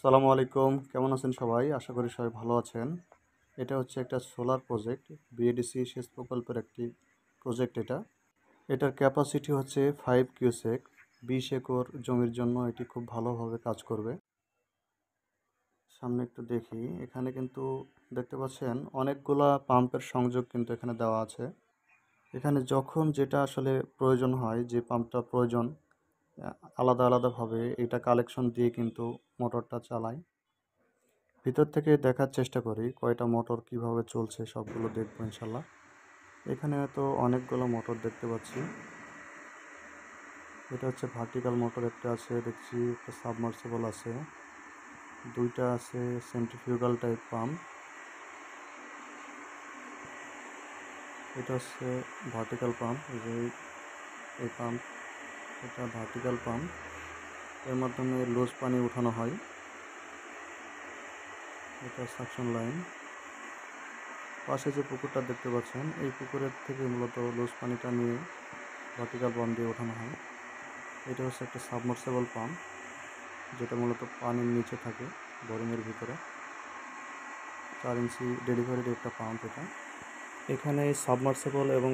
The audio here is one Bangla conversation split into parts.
আসসালামু আলাইকুম, কেমন আছেন সবাই? আশা করি সবাই ভালো আছেন। এটা হচ্ছে একটা সোলার প্রজেক্ট, বিএডিসি সেচ প্রকল্পের একটি প্রজেক্ট এটা। এটার ক্যাপাসিটি হচ্ছে 5 কিউসেক। 20 একর জমির জন্য এটি খুব ভালোভাবে কাজ করবে। সামনে একটু দেখি, এখানে কিন্তু দেখতে পাচ্ছেন অনেকগুলা পাম্পের সংযোগ কিন্তু এখানে দেওয়া আছে। এখানে যখন যেটা আসলে প্রয়োজন হয়, যে পাম্পটা প্রয়োজন আলাদা আলাদাভাবে এটা কালেকশন দিয়ে কিন্তু মোটরটা চালায়। ভিতর থেকে দেখার চেষ্টা করি কয়টা মোটর কিভাবে চলছে, সবগুলো দেখবো ইনশাল্লাহ। এখানে তো অনেকগুলো মোটর দেখতে পাচ্ছি। এটা হচ্ছে ভার্টিক্যাল মোটর, একটা আছে দেখছি, একটা সাবমার্সিবল আছে, দুইটা আছে সেন্ট্রিফিউগাল টাইপ পাম্প। এটা হচ্ছে ভার্টিক্যাল পাম্প, এই পাম্প, এটা ভার্টিক্যাল পাম্প, এর মাধ্যমে লুজ পানি উঠানো হয়। এটা সাকশন লাইন। পাশে যে পুকুরটা দেখতে পাচ্ছেন, এই পুকুরের থেকে মূলত লুজ পানিটা নিয়ে ভার্টিক্যাল পাম্প দিয়ে ওঠানো হয়। এটা হচ্ছে একটা সাবমার্সিবল পাম্প, যেটা মূলত পানির নিচে থাকে বোরিংয়ের ভিতরে। 4 ইঞ্চি ডেলিভারির একটা পাম্প এটা। এখানে সাবমার্সিবল এবং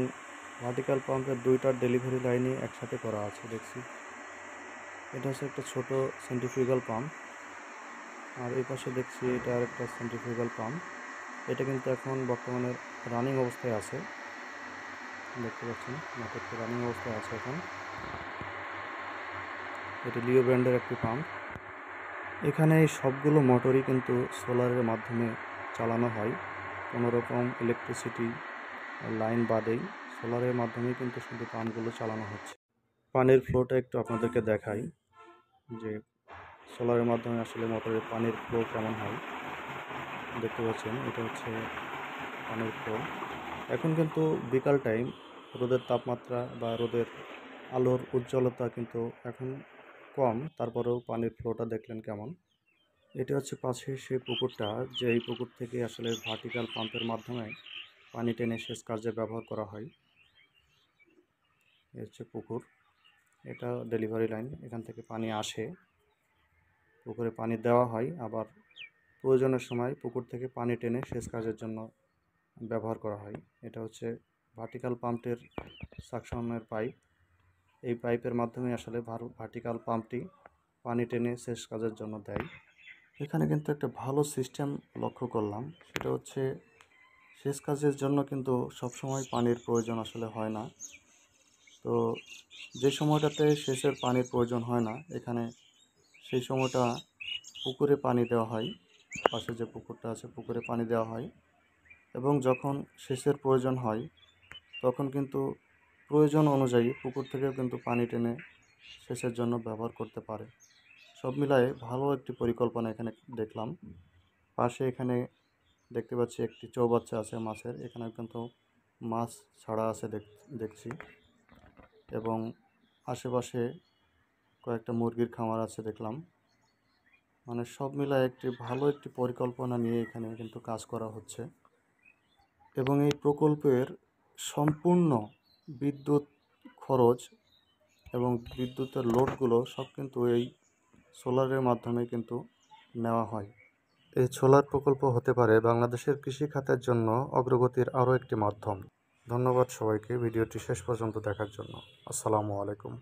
ভার্টিক্যাল পাম্পের দুইটার ডেলিভারি লাইনই একসাথে করা আছে দেখছি। এটা হচ্ছে একটা ছোট সেন্ট্রিফিউগাল পাম্প, আর এই পাশে দেখছি এটা আর একটা সেন্ট্রিফিউগাল পাম্প। এটা কিন্তু এখন বর্তমানে রানিং অবস্থায় আছে, দেখতে পাচ্ছেন মোটরটি রানিং অবস্থায় আছে এখন। এটি লিও ব্র্যান্ডের একটি পাম্প। এখানে সবগুলো মোটরই কিন্তু সোলারের মাধ্যমে চালানো হয়, কোনোরকম ইলেকট্রিসিটি লাইন বাদেই সোলারের মাধ্যমেই কিন্তু শুধু পাম্পগুলো চালানো হচ্ছে। পানির ফ্লোটা একটু আপনাদেরকে দেখাই, যে সোলারের মাধ্যমে আসলে মোটরের পানির ফ্লো কেমন হয়। দেখতে পাচ্ছেন এটা হচ্ছে পানির ফ্লো। এখন কিন্তু বিকাল টাইম, রোদের তাপমাত্রা বা রোদের আলোর উজ্জ্বলতা কিন্তু এখন কম, তারপরেও পানির ফ্লোটা দেখলেন কেমন। এটা হচ্ছে পাশে সেই পুকুরটা, যে এই পুকুর থেকে আসলে ভার্টিক্যাল পাম্পের মাধ্যমে পানি টেনে সেচ কার্যে ব্যবহার করা হয়। এই হচ্ছে পুকুর, এটা ডেলিভারি লাইন, এখান থেকে পানি আসে, পুকুরে পানি দেওয়া হয়, আবার প্রয়োজনের সময় পুকুর থেকে পানি টেনে সেচ কাজের জন্য ব্যবহার করা হয়। এটা হচ্ছে ভার্টিক্যাল পাম্পের সাকশনের পাইপ। এই পাইপের মাধ্যমে আসলে ভার্টিক্যাল পাম্পটি পানি টেনে সেচ কাজের জন্য দেয়। এখানে কিন্তু একটা ভালো সিস্টেম লক্ষ্য করলাম, সেটা হচ্ছে সেচ কাজের জন্য কিন্তু সবসময় পানির প্রয়োজন আসলে হয় না। তো যে সময়টাতে সেচের পানির প্রয়োজন হয় না, এখানে সেই সময়টা পুকুরে পানি দেওয়া হয়। পাশে যে পুকুরটা আছে, পুকুরে পানি দেওয়া হয়, এবং যখন সেচের প্রয়োজন হয় তখন কিন্তু প্রয়োজন অনুযায়ী পুকুর থেকেও কিন্তু পানি টেনে সেচের জন্য ব্যবহার করতে পারে। সব মিলায়ে ভালো একটি পরিকল্পনা এখানে দেখলাম। পাশে এখানে দেখতে পাচ্ছি একটি চৌবাচ্চা আছে মাছের, এখানে কিন্তু মাছ ছাড়া আছে দেখছি, এবং আশেপাশে কয়েকটা মুরগির খামার আছে দেখলাম। মানে সব মিলায় একটি ভালো একটি পরিকল্পনা নিয়ে এখানে কিন্তু কাজ করা হচ্ছে, এবং এই প্রকল্পের সম্পূর্ণ বিদ্যুৎ খরচ এবং বিদ্যুতের লোডগুলো সব কিন্তু এই সোলারের মাধ্যমে কিন্তু নেওয়া হয়। এই সোলার প্রকল্প হতে পারে বাংলাদেশের কৃষি খাতের জন্য অগ্রগতির আরও একটি মাধ্যম। ধন্যবাদ সবাইকে ভিডিওটি শেষ পর্যন্ত দেখার জন্য। আসসালামু আলাইকুম।